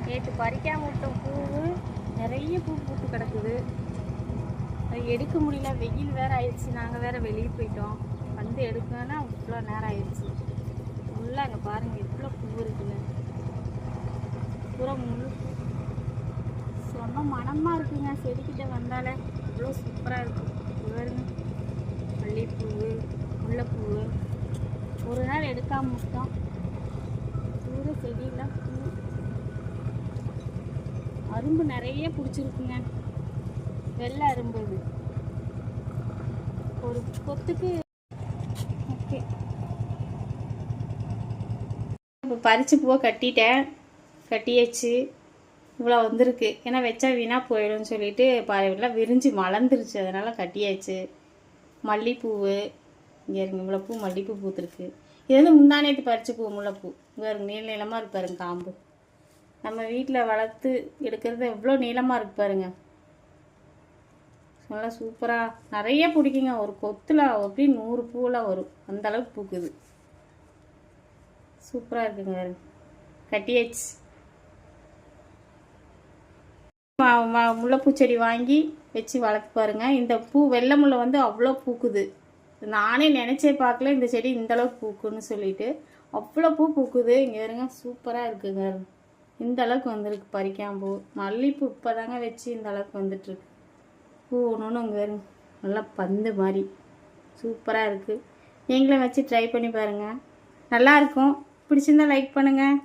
நேற்று பறிக்காம விட்ட பூ நிறைய பூ பூத்து கிடக்குது. அது எடுக்க முடியல, வெயில் வேற ஆயிடுச்சு. நாங்கள் வேற வெளியே போயிட்டோம். வந்து எடுக்கணும்னா இவ்வளோ நேரம் ஆயிடுச்சு. ஃபுல்லாக அங்கே பாருங்கள் எவ்வளோ பூ இருக்குன்னு. பூரா முழு செம்ம மனமாக இருக்குங்க. செடிக்கிட்ட வந்தாலே இவ்வளோ சூப்பராக இருக்கும். பாருங்க, மல்லிகைப்பூ, முல்லைப்பூ. ஒரு நாள் எடுக்காம விட்டோம். பூரா செடியெல்லாம் பூ. அரும்பு நிறைய பிடிச்சிருக்குங்க. வெள்ளை அரும்பு இது ஒரு கொத்துக்கு. ஓகே, இப்போ பறித்து பூவை கட்டியாச்சு. இவ்வளோ வந்திருக்கு. ஏன்னா வச்சா வீணாக போயிடும்னு சொல்லிட்டு பாருலாம் விரிஞ்சு மலர்ந்துருச்சு. அதனால் கட்டியாச்சு. மல்லிகைப்பூவு இங்கே இருங்க, இவ்வளோ பூ மல்லிகைப்பூ பூத்துருக்கு. இது வந்து முந்தானேத்து பறிச்சு பூ முல்லைப்பூ. இங்கே இருங்க, நீள நீளமாக இருக்கு பாருங்க காம்பு. நம்ம வீட்டில் வளர்த்து எடுக்கிறது எவ்வளோ நீளமாக இருக்கு பாருங்க. நல்லா சூப்பராக நிறைய பிடிக்குங்க. ஒரு கொத்தில் அப்படி 100 பூவெல்லாம் வரும். அந்த அளவுக்கு பூக்குது. சூப்பராக இருக்குங்க. கட்டியாச்சு. முல்லைப்பூ செடி வாங்கி வச்சு வளர்த்து பாருங்க. இந்த பூ வெள்ளை முல்லை வந்து அவ்வளோ பூக்குது. நானே நினச்சே பார்க்கல இந்த செடி இந்தளவுக்கு பூக்குன்னு சொல்லிட்டு. அவ்வளோ பூ பூக்குது. இங்கே இருங்க, சூப்பராக இருக்குங்க. இந்த அளவுக்கு வந்துருக்கு பறிக்காம்பூ. மல்லிகைப்பூ இப்போ தாங்க வச்சு இந்த அளவுக்கு வந்துட்டுருக்கு. பூ ஒன்று இங்கே வருங்க, நல்லா பந்து மாதிரி சூப்பராக இருக்குது. நீங்களும் வச்சு ட்ரை பண்ணி பாருங்கள், நல்லாயிருக்கும். பிடிச்சிருந்தா லைக் பண்ணுங்கள்.